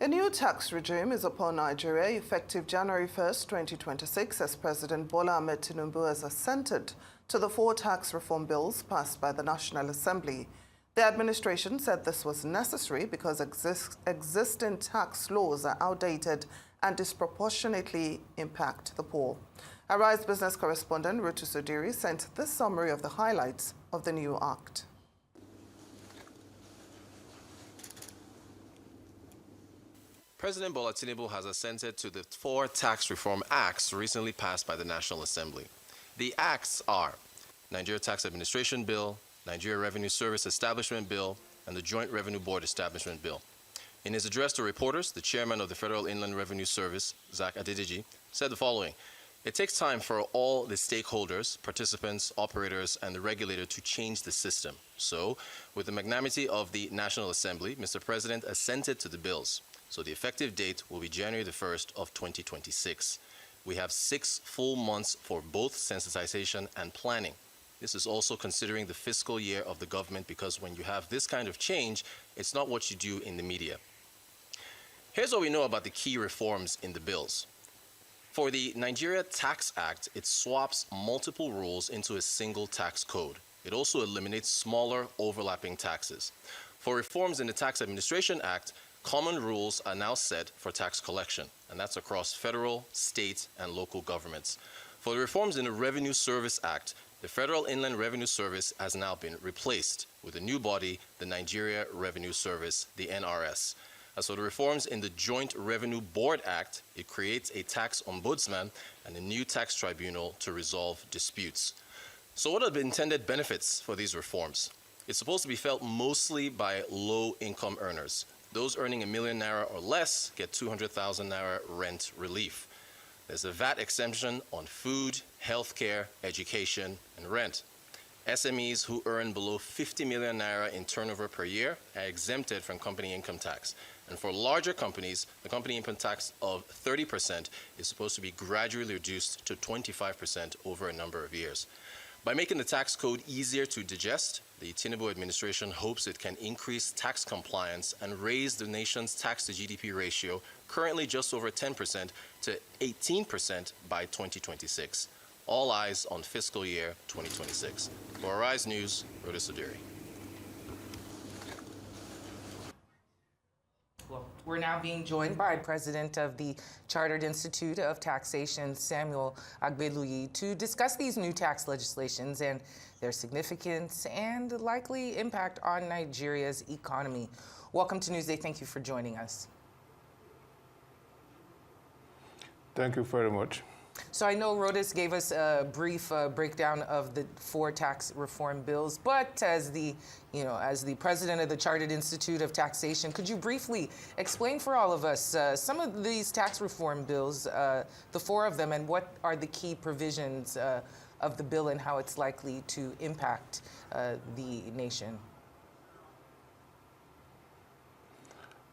new tax regime is upon Nigeria effective January 1st, 2026, as President Bola Ahmed Tinubu has assented to the 4 tax reform bills passed by the National Assembly. The administration said this was necessary because existing tax laws are outdated and disproportionately impact the poor. Arise business correspondent Rutu Sodiri sent this summary of the highlights of the new act. President Bola Tinubu has assented to the 4 tax reform acts recently passed by the National Assembly. The acts are Nigeria Tax Administration Bill, Nigeria Revenue Service Establishment Bill, and the Joint Revenue Board Establishment Bill. In his address to reporters, the chairman of the Federal Inland Revenue Service, Zach Adediji, said the following: "It takes time for all the stakeholders, participants, operators, and the regulator to change the system. So, with the magnanimity of the National Assembly, Mr. President assented to the bills. So the effective date will be January the 1st of 2026. We have 6 full months for both sensitization and planning. This is also considering the fiscal year of the government, because when you have this kind of change, it's not what you do in the media." Here's what we know about the key reforms in the bills. For the Nigeria Tax Act, it swaps multiple rules into a single tax code. It also eliminates smaller overlapping taxes. For reforms in the Tax Administration Act, common rules are now set for tax collection, and that's across federal, state, and local governments. For the reforms in the Revenue Service Act, the Federal Inland Revenue Service has now been replaced with a new body, the Nigeria Revenue Service, the NRS. As for the reforms in the Joint Revenue Board Act, it creates a tax ombudsman and a new tax tribunal to resolve disputes. So what are the intended benefits for these reforms? It's supposed to be felt mostly by low-income earners. Those earning ₦1 million or less get 200,000 naira rent relief. There's a VAT exemption on food, healthcare, education, and rent. SMEs who earn below 50 million naira in turnover per year are exempted from company income tax. And for larger companies, the company income tax of 30% is supposed to be gradually reduced to 25% over a number of years. By making the tax code easier to digest, the Tinubu administration hopes it can increase tax compliance and raise the nation's tax-to-GDP ratio, currently just over 10%, to 18% by 2026. All eyes on fiscal year 2026. For Arise News, Rutu Sodiri. Well, we're now being joined by President of the Chartered Institute of Taxation, Samuel Agbeluyi, to discuss these new tax legislations and their significance and likely impact on Nigeria's economy. Welcome to Newsday. Thank you for joining us. Thank you very much. So I know Rodas gave us a brief breakdown of the 4 tax reform bills, but as the president of the Chartered Institute of Taxation, could you briefly explain for all of us some of these tax reform bills, the 4 of them, and what are the key provisions of the bill and how it's likely to impact the nation?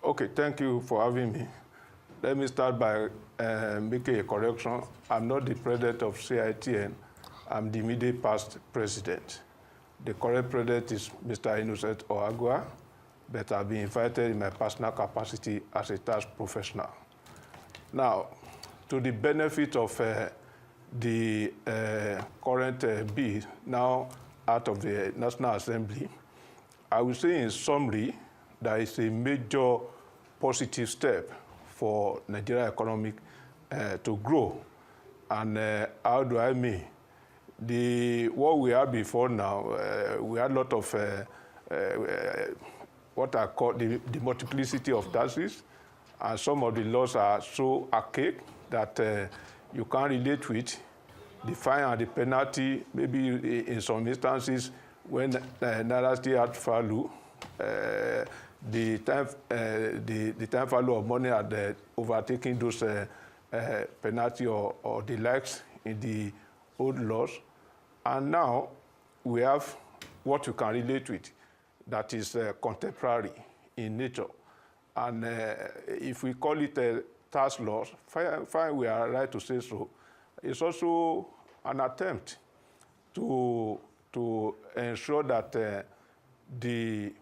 Okay, thank you for having me. Let me start by making a correction. I'm not the president of CITN. I'm the immediate past president. The current president is Mr. Innocent Oagua, but I've been invited in my personal capacity as a tax professional. Now, to the benefit of the current bill now out of the National Assembly, I would say in summary that it's a major positive step for Nigeria economy to grow. And how do I mean? What we had before now, we had a lot of what I call the multiplicity of taxes, and some of the laws are so archaic that you can't relate with. The fine and the penalty, maybe in some instances, when Naira still had value, the time value of money had overtaken those penalty or the likes in the old laws. And now we have what you can relate with that is contemporary in nature. And if we call it tax laws, fine, we are right to say so. It's also an attempt to ensure that the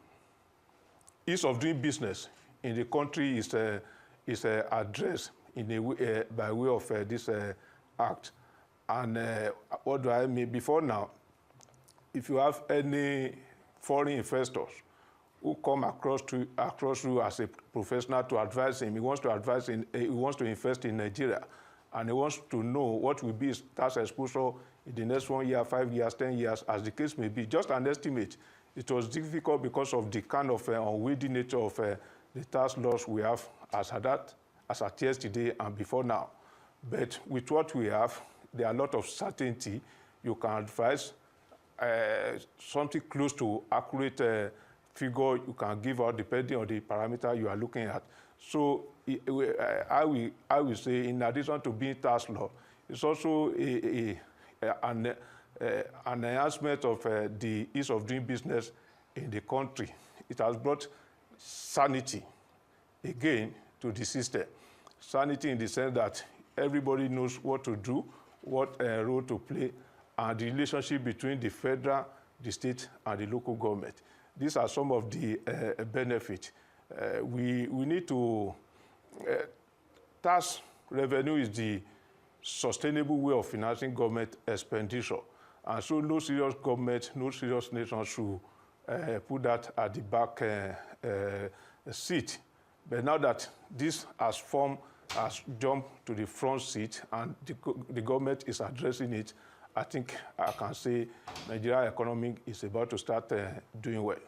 ease of doing business in the country is addressed in a way, by way of this act. And what do I mean? Before now, if you have any foreign investors who come across you as a professional to advise him, he wants to invest in Nigeria, and he wants to know what will be his tax exposure in the next 1 year, 5 years, 10 years, as the case may be, just an estimate. It was difficult because of the kind of unwieldy nature of the tax laws we have as at yesterday and before now. But with what we have, there are a lot of certainty. You can advise something close to accurate figure you can give out depending on the parameter you are looking at. So I will say, in addition to being tax law, it's also an enhancement of the ease of doing business in the country. It has brought sanity again to the system. Sanity in the sense that everybody knows what to do, what role to play, and the relationship between the federal, the state, and the local government. These are some of the benefits. We need to, tax revenue is the sustainable way of financing government expenditure. And so no serious government, no serious nation should put that at the back seat. But now that this has jumped to the front seat and the government is addressing it, I think I can say Nigeria's economy is about to start doing well.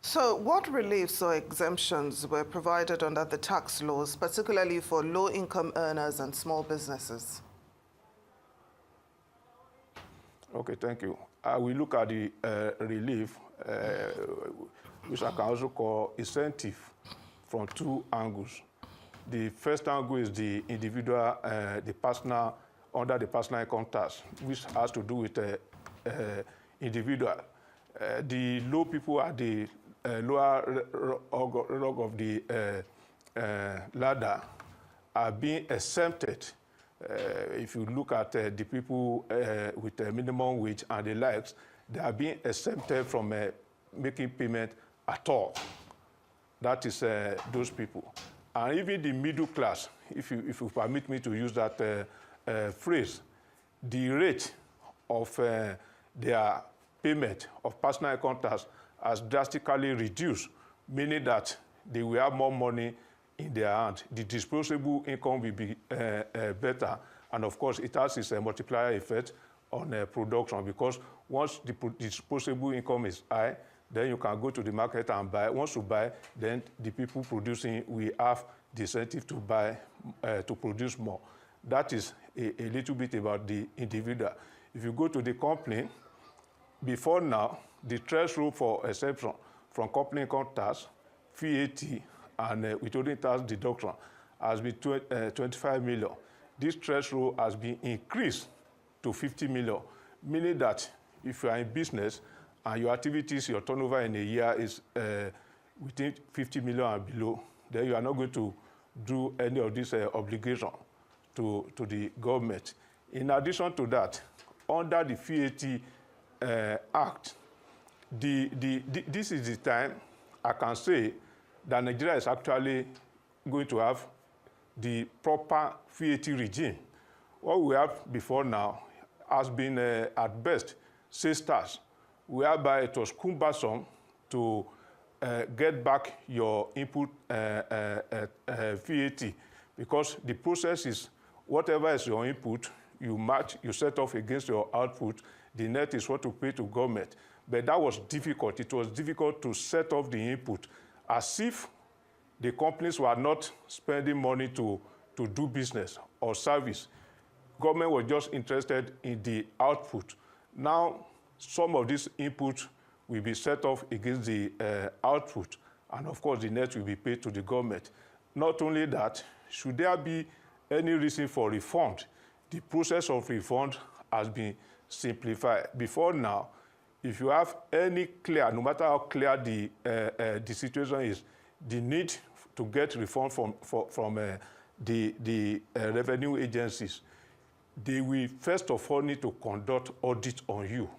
So what reliefs or exemptions were provided under the tax laws, particularly for low-income earners and small businesses? Okay, thank you. I will look at the relief, which I can also call incentive, from two angles. The first angle is the individual, the personal, under the personal income tax, which has to do with individual. The low people at the lower rung of the ladder are being exempted. If you look at the people with a minimum wage and the likes, they are being exempted from making payment at all. That is those people. And even the middle class, if you permit me to use that phrase, the rate of their payment of personal income tax has drastically reduced, meaning that they will have more money in their hand. The disposable income will be better, and of course it has its multiplier effect on production, because once the disposable income is high, then you can go to the market and buy. Once you buy, then the people producing will have the incentive to buy, to produce more. That is a little bit about the individual. If you go to the company, before now, the threshold for exception from company income tax, VAT, and withholding tax deduction has been 25 million. This threshold has been increased to 50 million, meaning that if you are in business and your activities, your turnover in a year is within 50 million and below, then you are not going to do any of this obligation to the government. In addition to that, under the VAT Act, this is the time I can say that Nigeria is actually going to have the proper VAT regime. What we have before now has been, at best, sisters, whereby it was cumbersome to get back your input VAT, because the process is whatever is your input, you match, you set off against your output, the net is what you pay to government. But that was difficult. It was difficult to set off the input as if the companies were not spending money to do business or service. Government was just interested in the output. Now, some of this input will be set off against the output, and of course, the net will be paid to the government. Not only that, should there be any reason for refund, the process of refund has been simplified. Before now, if you have any clear, no matter how clear the situation is, the need to get refund from the revenue agencies, they will first of all need to conduct audit on you.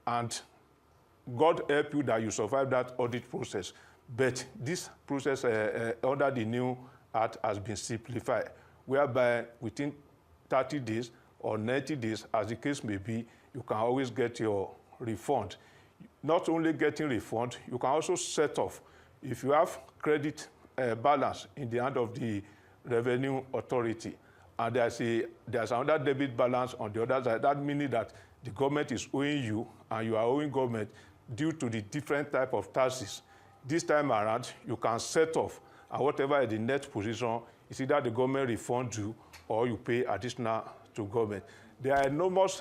And God help you that you survive that audit process. But this process under the new act has been simplified, whereby within 30 days or 90 days, as the case may be, you can always get your refund. Not only getting refund, you can also set off. If you have credit balance in the hand of the Revenue Authority, and there's another debit balance on the other side, that meaning that the government is owing you and you are owing government due to the different type of taxes. This time around, you can set off, and whatever is the net position, is either the government refund you or you pay additional to government. There are enormous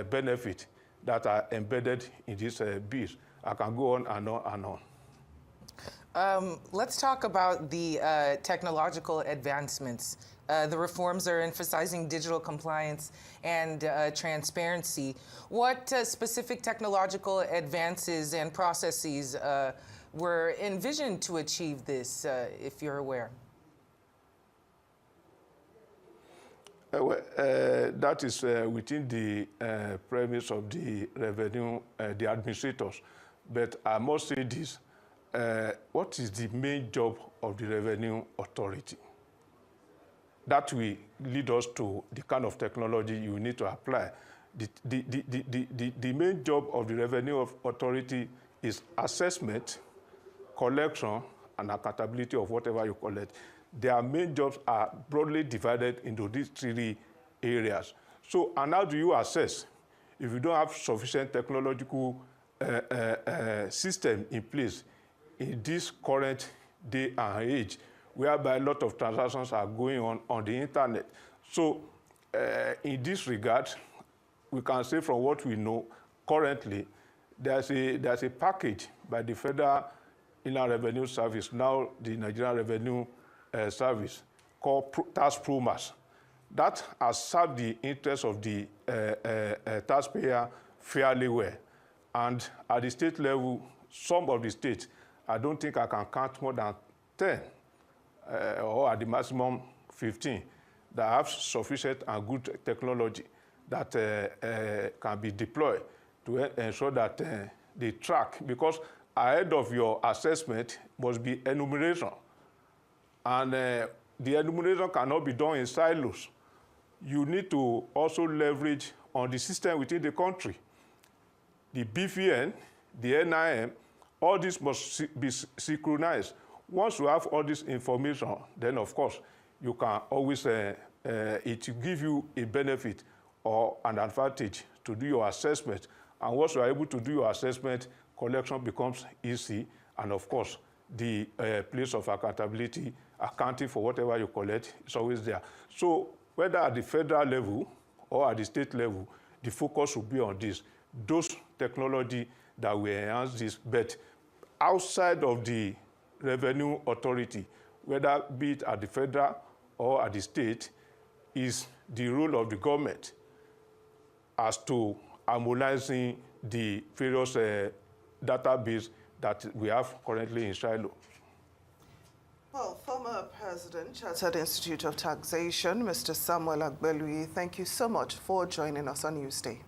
benefits that are embedded in this bills. I can go on and on and on. Let's talk about the technological advancements. The reforms are emphasizing digital compliance and transparency. What specific technological advances and processes were envisioned to achieve this, if you're aware? That is within the premise of the revenue, the administrators. But I must say this, what is the main job of the Revenue Authority? That will lead us to the kind of technology you need to apply. The main job of the Revenue Authority is assessment, collection, and accountability of whatever you collect. Their main jobs are broadly divided into these three areas. So, and how do you assess if you don't have sufficient technological system in place in this current day and age, whereby a lot of transactions are going on the internet? So, in this regard, we can say from what we know currently, there's a package by the Federal Inland Revenue Service, now the Nigerian Revenue Service, called Tax Promas. That has served the interests of the taxpayer fairly well. And at the state level, some of the states, I don't think I can count more than 10 or at the maximum 15 that have sufficient and good technology that can be deployed to ensure that they track, because ahead of your assessment must be enumeration. And the enumeration cannot be done in silos. You need to also leverage on the system within the country. The BVN, the NIM, all this must be synchronized. Once you have all this information, then of course, you can always, it will give you a benefit or an advantage to do your assessment. And once you are able to do your assessment, collection becomes easy. And of course, the place of accountability, accounting for whatever you collect, is always there. So whether at the federal level or at the state level, the focus will be on this. Those technology that will enhance this, but outside of the Revenue Authority, whether be it at the federal or at the state, is the role of the government as to harmonizing the various database that we have currently in Shiloh. Well, former President, Chartered Institute of Taxation, Mr. Samuel Agbeluyi, thank you so much for joining us on Newsday.